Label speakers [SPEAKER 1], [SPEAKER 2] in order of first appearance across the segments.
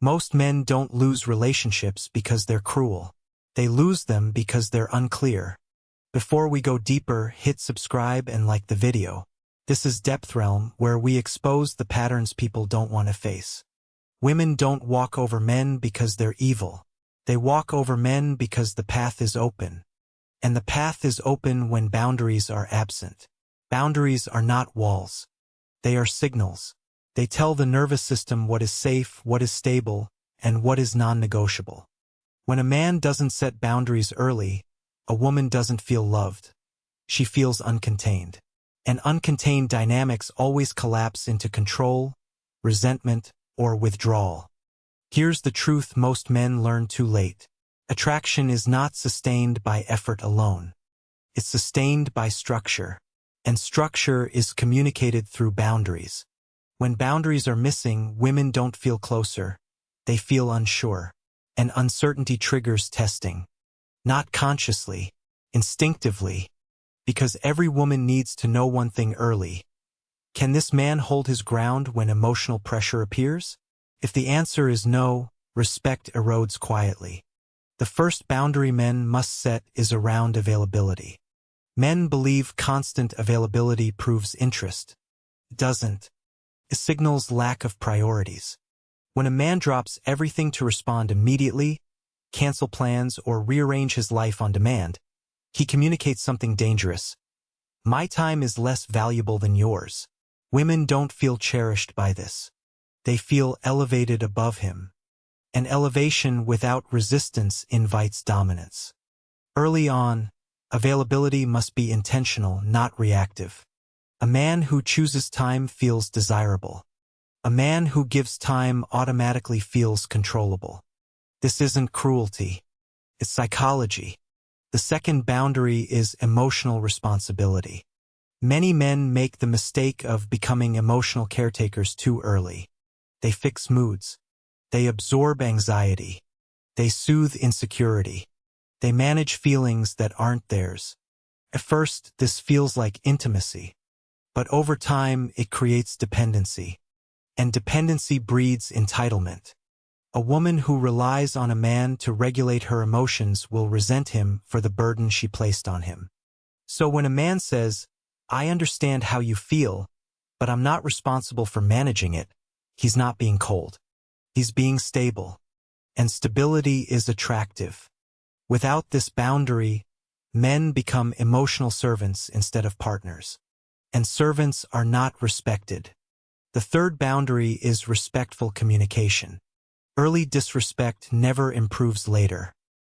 [SPEAKER 1] Most men don't lose relationships because they're cruel. They lose them because they're unclear. Before we go deeper, hit subscribe and like the video. This is DepthRealm, where we expose the patterns people don't want to face. Women don't walk over men because they're evil. They walk over men because the path is open. And the path is open when boundaries are absent. Boundaries are not walls. They are signals. They tell the nervous system what is safe, what is stable, and what is non-negotiable. When a man doesn't set boundaries early, a woman doesn't feel loved. She feels uncontained. And uncontained dynamics always collapse into control, resentment, or withdrawal. Here's the truth most men learn too late. Attraction is not sustained by effort alone. It's sustained by structure. And structure is communicated through boundaries. When boundaries are missing, women don't feel closer. They feel unsure. And uncertainty triggers testing. Not consciously, instinctively. Because every woman needs to know one thing early. Can this man hold his ground when emotional pressure appears? If the answer is no, respect erodes quietly. The first boundary men must set is around availability. Men believe constant availability proves interest. It doesn't. It signals lack of priorities. When a man drops everything to respond immediately, cancel plans, or rearrange his life on demand, he communicates something dangerous. My time is less valuable than yours. Women don't feel cherished by this. They feel elevated above him. And elevation without resistance invites dominance. Early on, availability must be intentional, not reactive. A man who chooses time feels desirable. A man who gives time automatically feels controllable. This isn't cruelty. It's psychology. The second boundary is emotional responsibility. Many men make the mistake of becoming emotional caretakers too early. They fix moods. They absorb anxiety. They soothe insecurity. They manage feelings that aren't theirs. At first, this feels like intimacy. But over time, it creates dependency. And dependency breeds entitlement. A woman who relies on a man to regulate her emotions will resent him for the burden she placed on him. So when a man says, "I understand how you feel, but I'm not responsible for managing it," he's not being cold. He's being stable. And stability is attractive. Without this boundary, men become emotional servants instead of partners. And servants are not respected. The third boundary is respectful communication. Early disrespect never improves later.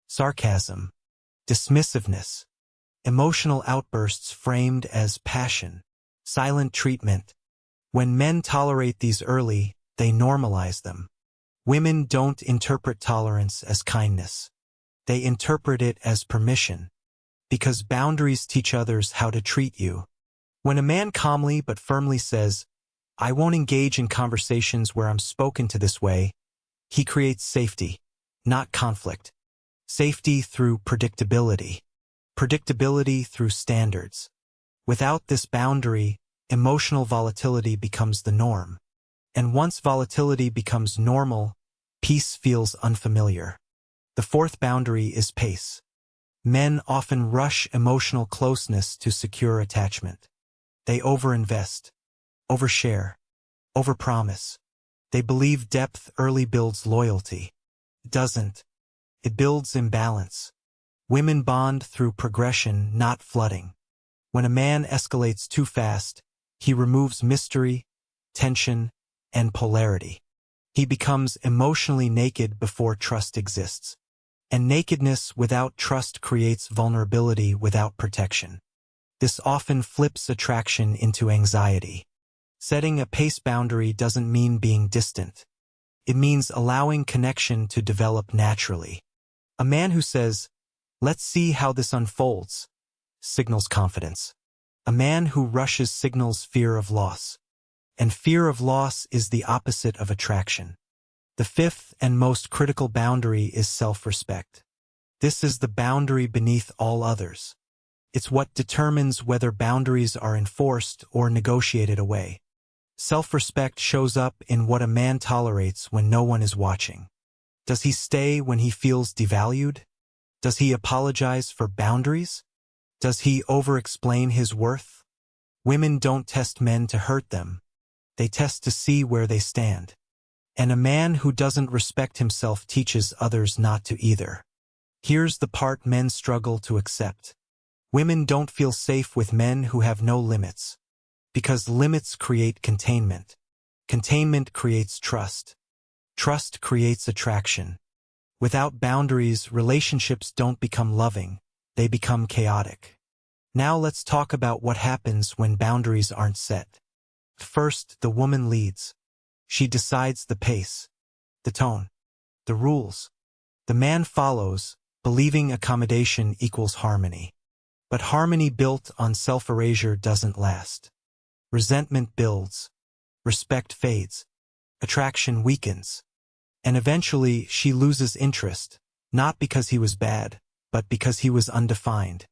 [SPEAKER 1] Sarcasm, dismissiveness, emotional outbursts framed as passion, silent treatment. When men tolerate these early, they normalize them. Women don't interpret tolerance as kindness. They interpret it as permission. Because boundaries teach others how to treat you. When a man calmly but firmly says, "I won't engage in conversations where I'm spoken to this way," he creates safety, not conflict. Safety through predictability. Predictability through standards. Without this boundary, emotional volatility becomes the norm. And once volatility becomes normal, peace feels unfamiliar. The fourth boundary is pace. Men often rush emotional closeness to secure attachment. They overinvest, overshare, overpromise. They believe depth early builds loyalty. It doesn't. It builds imbalance. Women bond through progression, not flooding. When a man escalates too fast, he removes mystery, tension, and polarity. He becomes emotionally naked before trust exists. And nakedness without trust creates vulnerability without protection. This often flips attraction into anxiety. Setting a pace boundary doesn't mean being distant. It means allowing connection to develop naturally. A man who says, "Let's see how this unfolds," signals confidence. A man who rushes signals fear of loss. And fear of loss is the opposite of attraction. The fifth and most critical boundary is self-respect. This is the boundary beneath all others. It's what determines whether boundaries are enforced or negotiated away. Self-respect shows up in what a man tolerates when no one is watching. Does he stay when he feels devalued? Does he apologize for boundaries? Does he over-explain his worth? Women don't test men to hurt them. They test to see where they stand. And a man who doesn't respect himself teaches others not to either. Here's the part men struggle to accept. Women don't feel safe with men who have no limits. Because limits create containment. Containment creates trust. Trust creates attraction. Without boundaries, relationships don't become loving, they become chaotic. Now let's talk about what happens when boundaries aren't set. First, the woman leads. She decides the pace, the tone, the rules. The man follows, believing accommodation equals harmony. But harmony built on self-erasure doesn't last. Resentment builds. Respect fades. Attraction weakens. And eventually she loses interest, not because he was bad, but because he was undefined.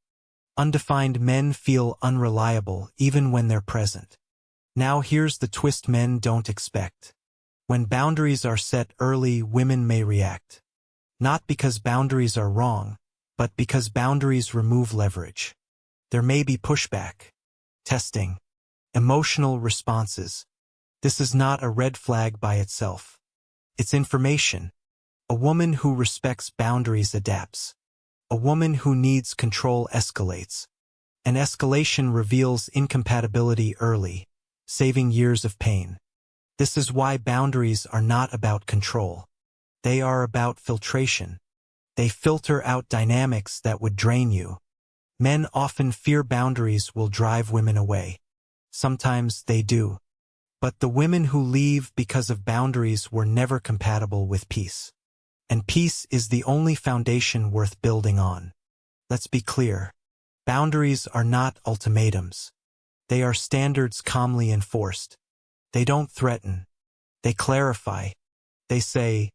[SPEAKER 1] Undefined men feel unreliable even when they're present. Now here's the twist men don't expect. When boundaries are set early, women may react. Not because boundaries are wrong, but because boundaries remove leverage. There may be pushback, testing, emotional responses. This is not a red flag by itself. It's information. A woman who respects boundaries adapts. A woman who needs control escalates. An escalation reveals incompatibility early, saving years of pain. This is why boundaries are not about control. They are about filtration. They filter out dynamics that would drain you. Men often fear boundaries will drive women away. Sometimes they do. But the women who leave because of boundaries were never compatible with peace. And peace is the only foundation worth building on. Let's be clear. Boundaries are not ultimatums. They are standards calmly enforced. They don't threaten. They clarify. They say,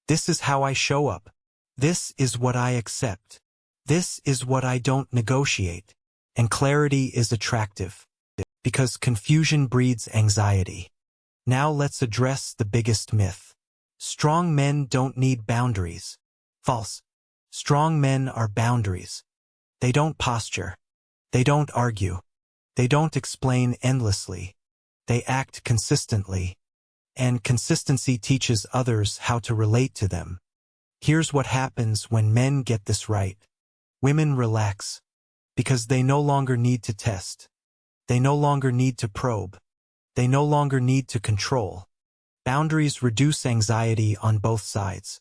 [SPEAKER 1] this is how I show up. This is what I accept. This is what I don't negotiate. And clarity is attractive. Because confusion breeds anxiety. Now let's address the biggest myth. Strong men don't need boundaries. False. Strong men are boundaries. They don't posture. They don't argue. They don't explain endlessly. They act consistently. And consistency teaches others how to relate to them. Here's what happens when men get this right. Women relax. Because they no longer need to test. They no longer need to probe. They no longer need to control. Boundaries reduce anxiety on both sides.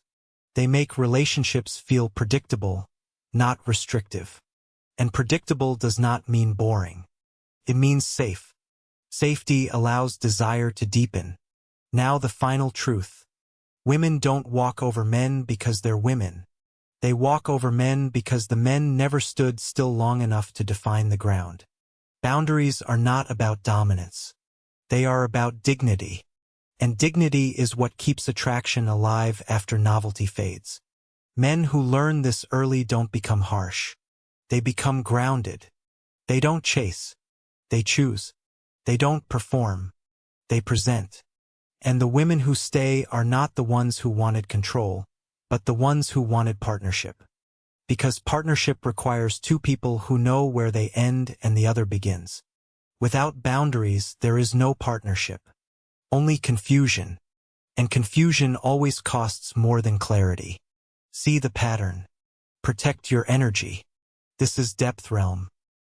[SPEAKER 1] They make relationships feel predictable, not restrictive. And predictable does not mean boring. It means safe. Safety allows desire to deepen. Now the final truth. Women don't walk over men because they're women. They walk over men because the men never stood still long enough to define the ground. Boundaries are not about dominance. They are about dignity. And dignity is what keeps attraction alive after novelty fades. Men who learn this early don't become harsh. They become grounded. They don't chase. They choose. They don't perform. They present. And the women who stay are not the ones who wanted control, but the ones who wanted partnership. Because partnership requires two people who know where they end and the other begins. Without boundaries, there is no partnership. Only confusion. And confusion always costs more than clarity. See the pattern. Protect your energy. This is DepthRealm.